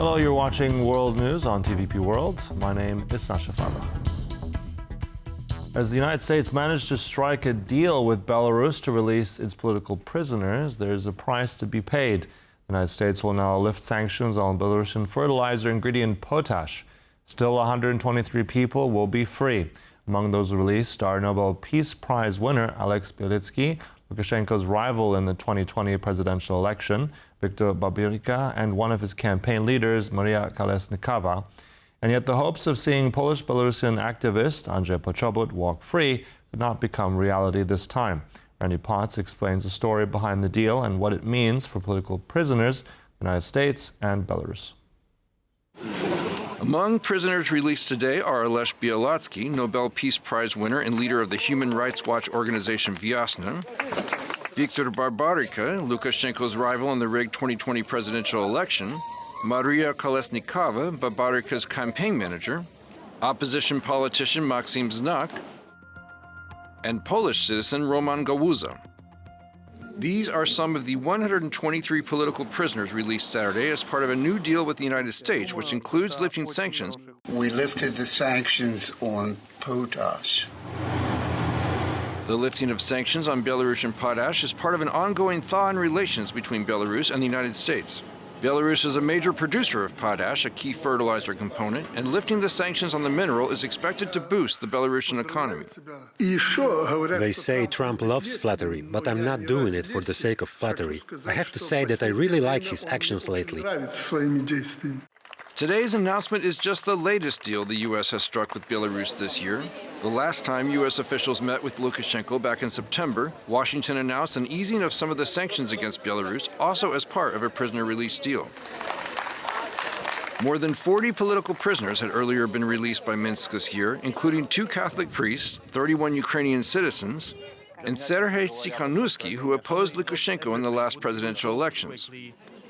Hello, you're watching World News on TVP World. My name is Sasha Farber. As the United States managed to strike a deal with Belarus to release its political prisoners, there's a price to be paid. The United States will now lift sanctions on Belarusian fertilizer ingredient potash. Still, 123 people will be free. Among those released are Nobel Peace Prize winner Ales Bialiatski, Lukashenko's rival in the 2020 presidential election, Viktor Babaryka, and one of his campaign leaders, Maria Kalesnikava. And yet the hopes of seeing Polish-Belarusian activist Andrzej Poczobut walk free did not become reality this time. Randy Potts explains the story behind the deal and what it means for political prisoners in the United States and Belarus. Among prisoners released today are Ales Bialiatski, Nobel Peace Prize winner and leader of the human rights watch organization Viasna; Viktor Babaryka, Lukashenko's rival in the rigged 2020 presidential election; Maria Kalesnikava, Babaryka's campaign manager; opposition politician Maxim Znak; and Polish citizen Roman Gawuza. These are some of the 123 political prisoners released Saturday as part of a new deal with the United States, which includes lifting sanctions. We lifted the sanctions on potash. The lifting of sanctions on Belarusian potash is part of an ongoing thaw in relations between Belarus and the United States. Belarus is a major producer of potash, a key fertilizer component, and lifting the sanctions on the mineral is expected to boost the Belarusian economy. They say Trump loves flattery, but I'm not doing it for the sake of flattery. I have to say that I really like his actions lately. Today's announcement is just the latest deal the U.S. has struck with Belarus this year. The last time U.S. officials met with Lukashenko back in September, Washington announced an easing of some of the sanctions against Belarus, also as part of a prisoner release deal. More than 40 political prisoners had earlier been released by Minsk this year, including 2 Catholic priests, 31 Ukrainian citizens, and Sergei Tsikhanouski, who opposed Lukashenko in the last presidential elections.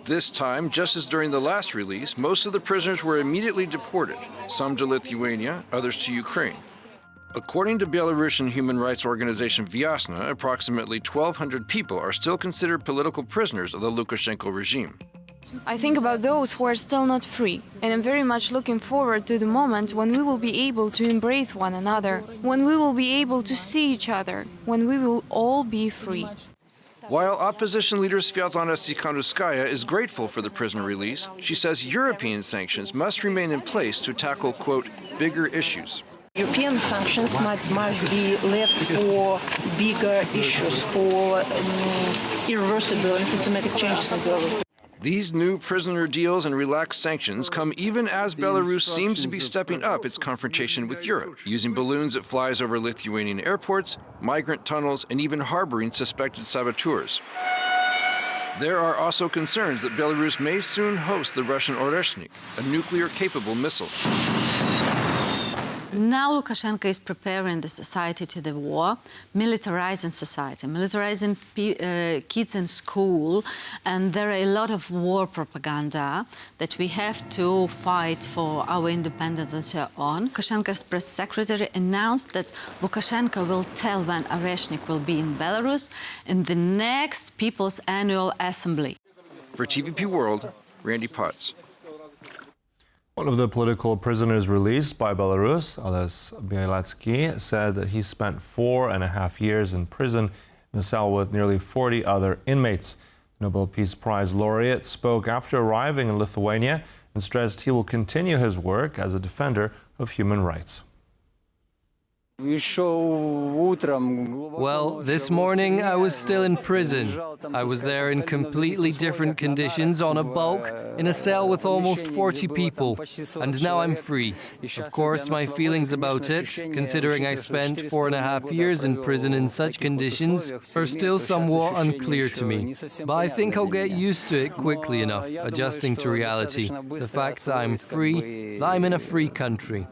This time, just as during the last release, most of the prisoners were immediately deported, some to Lithuania, others to Ukraine. According to Belarusian human rights organization Viasna, approximately 1,200 people are still considered political prisoners of the Lukashenko regime. I think about those who are still not free, and I'm very much looking forward to the moment when we will be able to embrace one another, when we will be able to see each other, when we will all be free. While opposition leader Sviatlana Tsikhanouskaya is grateful for the prisoner release, she says European sanctions must remain in place to tackle, quote, bigger issues. European sanctions must be left for bigger issues, for irreversible and systematic changes in Belarus. These new prisoner deals and relaxed sanctions come even as Belarus seems to be stepping up its confrontation with Europe, using balloons it flies over Lithuanian airports, migrant tunnels, and even harboring suspected saboteurs. There are also concerns that Belarus may soon host the Russian Oreshnik, a nuclear-capable missile. Now Lukashenko is preparing the society to the war, militarizing society, militarizing kids in school, and there are a lot of war propaganda that we have to fight for our independence and so on. Lukashenko's press secretary announced that Lukashenko will tell when Oreshnik will be in Belarus in the next People's Annual Assembly. For TVP World, Randy Potts. One of the political prisoners released by Belarus, Ales Bialiatski, said that he spent 4.5 years in prison in a cell with nearly 40 other inmates. Nobel Peace Prize laureate spoke after arriving in Lithuania and stressed he will continue his work as a defender of human rights. Well, this morning I was still in prison. I was there in completely different conditions on a bulk in a cell with almost 40 people, and now I'm free. Of course, my feelings about it, considering I spent 4.5 years in prison in such conditions, are still somewhat unclear to me. But I think I'll get used to it quickly enough, adjusting to reality. The fact that I'm free, that I'm in a free country.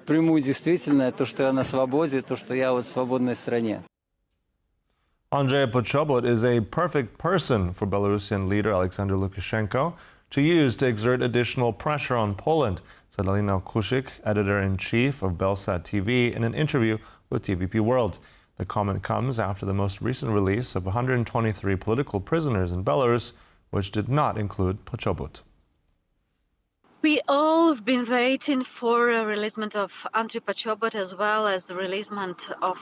Andrzej Poczobut is a perfect person for Belarusian leader Alexander Lukashenko to use to exert additional pressure on Poland, said Alina Kusik, editor-in-chief of Belsat TV, in an interview with TVP World. The comment comes after the most recent release of 123 political prisoners in Belarus, which did not include Poczobut. We all have been waiting for a releasement of Andrzej Poczobut as well as the releasement of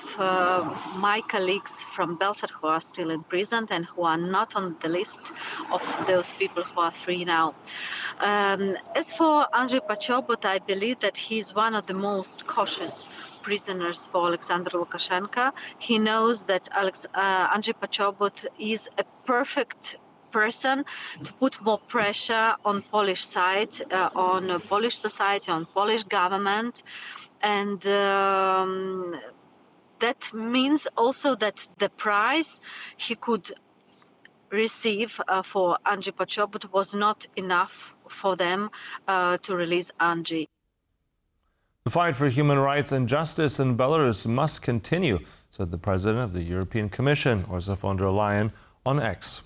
my colleagues from Belgrade who are still in prison and who are not on the list of those people who are free now. As for Andrzej Poczobut, I believe that he's one of the most cautious prisoners for Alexander Lukashenko. He knows that Andrzej Poczobut is a perfect person to put more pressure on Polish side, on Polish society, on Polish government, and that means also that the prize he could receive for Andrzej Poczobut was not enough for them to release Andrzej. The fight for human rights and justice in Belarus must continue, said the President of the European Commission, Ursula von der Leyen, on X.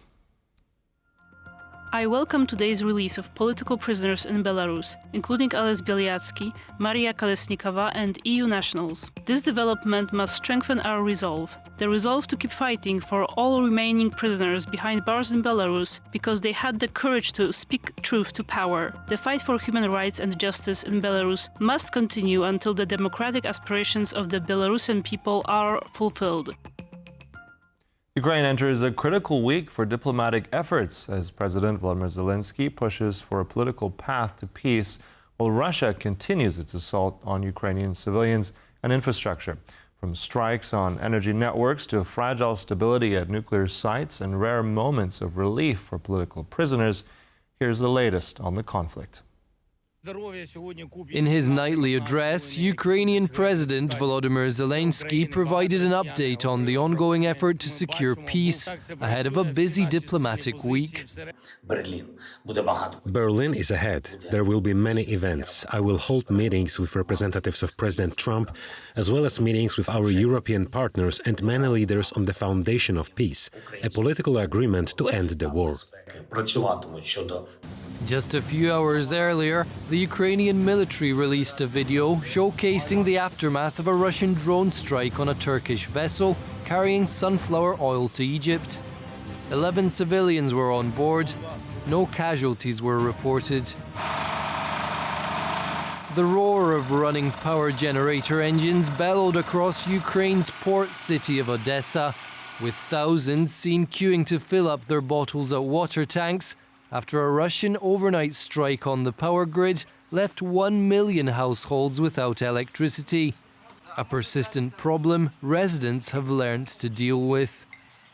I welcome today's release of political prisoners in Belarus, including Ales Bialiatski, Maria Kalesnikava and EU nationals. This development must strengthen our resolve. The resolve to keep fighting for all remaining prisoners behind bars in Belarus because they had the courage to speak truth to power. The fight for human rights and justice in Belarus must continue until the democratic aspirations of the Belarusian people are fulfilled. Ukraine enters a critical week for diplomatic efforts as President Volodymyr Zelensky pushes for a political path to peace, while Russia continues its assault on Ukrainian civilians and infrastructure. From strikes on energy networks to fragile stability at nuclear sites and rare moments of relief for political prisoners, here's the latest on the conflict. In his nightly address, Ukrainian President Volodymyr Zelensky provided an update on the ongoing effort to secure peace ahead of a busy diplomatic week. Berlin is ahead. There will be many events. I will hold meetings with representatives of President Trump, as well as meetings with our European partners and many leaders on the foundation of peace, a political agreement to end the war. Just a few hours earlier, the Ukrainian military released a video showcasing the aftermath of a Russian drone strike on a Turkish vessel carrying sunflower oil to Egypt. 11 civilians were on board. No casualties were reported. The roar of running power generator engines bellowed across Ukraine's port city of Odessa, with thousands seen queuing to fill up their bottles at water tanks after a Russian overnight strike on the power grid left 1 million households without electricity. A persistent problem residents have learned to deal with.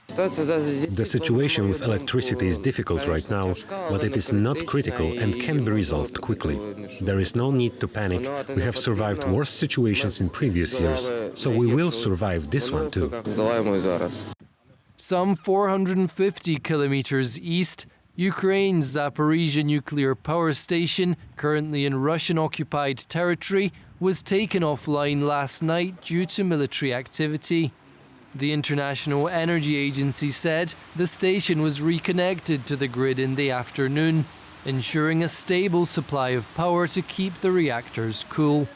The situation with electricity is difficult right now, but it is not critical and can be resolved quickly. There is no need to panic. We have survived worse situations in previous years, so we will survive this one too. Some 450 kilometers east, Ukraine's Zaporizhzhia nuclear power station, currently in Russian-occupied territory, was taken offline last night due to military activity. The International Energy Agency said the station was reconnected to the grid in the afternoon, ensuring a stable supply of power to keep the reactors cool.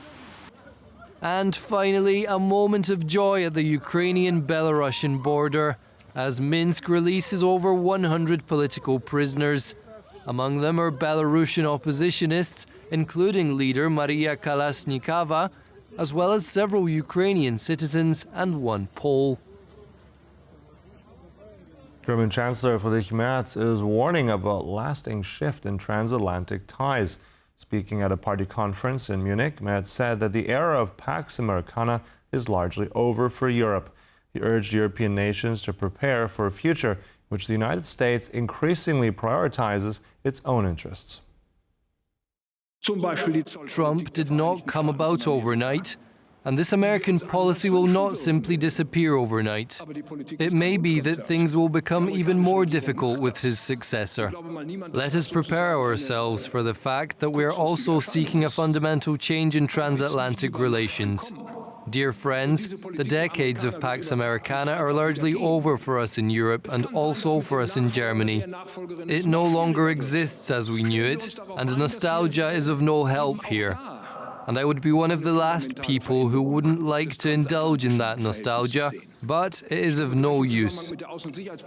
And finally, a moment of joy at the Ukrainian-Belarusian border, as Minsk releases over 100 political prisoners. Among them are Belarusian oppositionists, including leader Maria Kalesnikava, as well as several Ukrainian citizens and one Pole. German Chancellor Friedrich Merz is warning of a lasting shift in transatlantic ties. Speaking at a party conference in Munich, Merz said that the era of Pax Americana is largely over for Europe. He urged European nations to prepare for a future in which the United States increasingly prioritizes its own interests. Trump did not come about overnight, and this American policy will not simply disappear overnight. It may be that things will become even more difficult with his successor. Let us prepare ourselves for the fact that we are also seeking a fundamental change in transatlantic relations. Dear friends, the decades of Pax Americana are largely over for us in Europe and also for us in Germany. It no longer exists as we knew it, and nostalgia is of no help here. And I would be one of the last people who wouldn't like to indulge in that nostalgia, but it is of no use.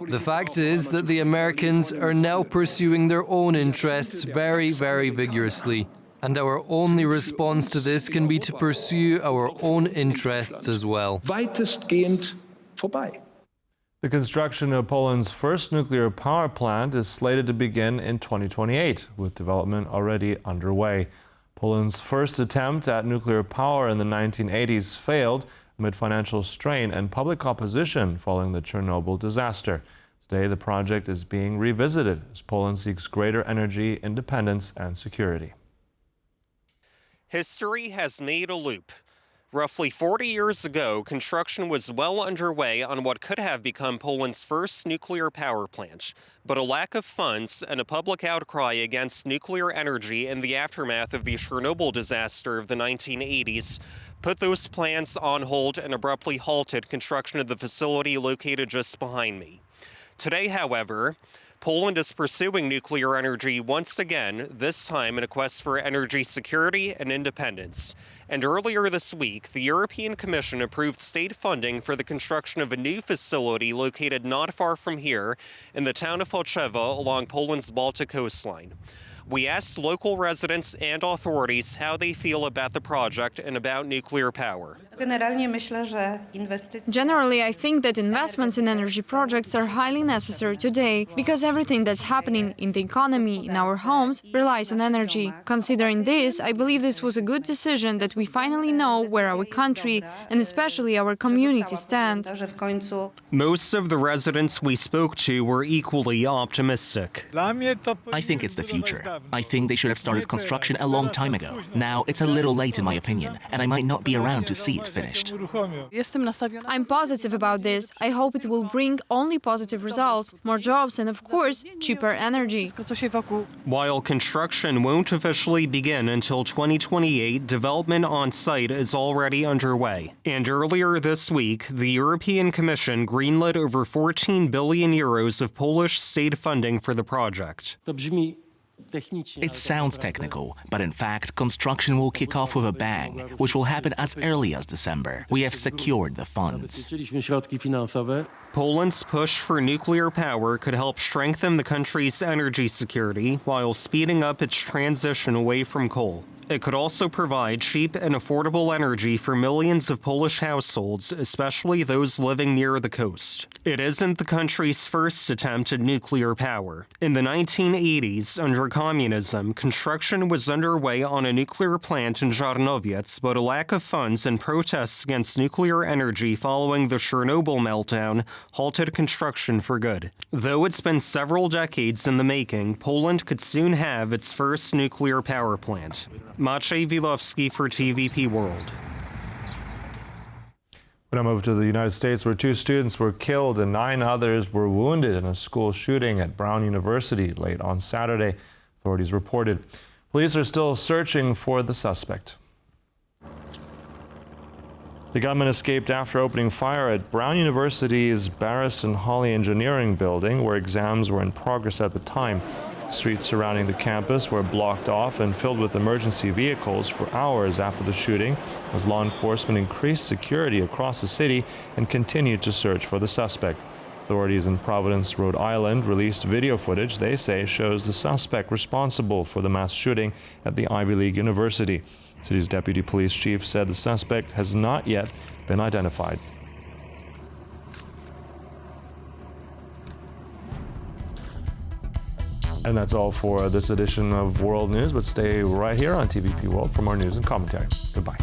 The fact is that the Americans are now pursuing their own interests very, very vigorously. And our only response to this can be to pursue our own interests as well. Weitestgehend vorbei. The construction of Poland's first nuclear power plant is slated to begin in 2028, with development already underway. Poland's first attempt at nuclear power in the 1980s failed amid financial strain and public opposition following the Chernobyl disaster. Today, the project is being revisited as Poland seeks greater energy independence and security. History has made a loop. Roughly 40 years ago, construction was well underway on what could have become Poland's first nuclear power plant. But a lack of funds and a public outcry against nuclear energy in the aftermath of the Chernobyl disaster of the 1980s put those plans on hold and abruptly halted construction of the facility located just behind me. Today, however, Poland is pursuing nuclear energy once again, this time in a quest for energy security and independence. And earlier this week, the European Commission approved state funding for the construction of a new facility located not far from here in the town of Chocewo along Poland's Baltic coastline. We asked local residents and authorities how they feel about the project and about nuclear power. Generally, I think that investments in energy projects are highly necessary today because everything that's happening in the economy, in our homes, relies on energy. Considering this, I believe this was a good decision that we finally know where our country and especially our community stand. Most of the residents we spoke to were equally optimistic. I think it's the future. I think they should have started construction a long time ago. Now it's a little late in my opinion, and I might not be around to see it finished. I'm positive about this. I hope it will bring only positive results, more jobs and, of course, cheaper energy. While construction won't officially begin until 2028, development on site is already underway. And earlier this week, the European Commission greenlit over 14 billion euros of Polish state funding for the project. It sounds technical, but in fact, construction will kick off with a bang, which will happen as early as December. We have secured the funds. Poland's push for nuclear power could help strengthen the country's energy security while speeding up its transition away from coal. It could also provide cheap and affordable energy for millions of Polish households, especially those living near the coast. It isn't the country's first attempt at nuclear power. In the 1980s, under communism, construction was underway on a nuclear plant in Żarnowiec, but a lack of funds and protests against nuclear energy following the Chernobyl meltdown halted construction for good. Though it's been several decades in the making, Poland could soon have its first nuclear power plant. Maciej Wilowski for TVP World. We now move to the United States, where 2 students were killed and 9 others were wounded in a school shooting at Brown University late on Saturday, authorities reported. Police are still searching for the suspect. The gunman escaped after opening fire at Brown University's Barris and Hawley Engineering building, where exams were in progress at the time. Streets surrounding the campus were blocked off and filled with emergency vehicles for hours after the shooting, as law enforcement increased security across the city and continued to search for the suspect. Authorities in Providence, Rhode Island, released video footage they say shows the suspect responsible for the mass shooting at the Ivy League University. The city's deputy police chief said the suspect has not yet been identified. And that's all for this edition of World News, but stay right here on TVP World for more news and commentary. Goodbye.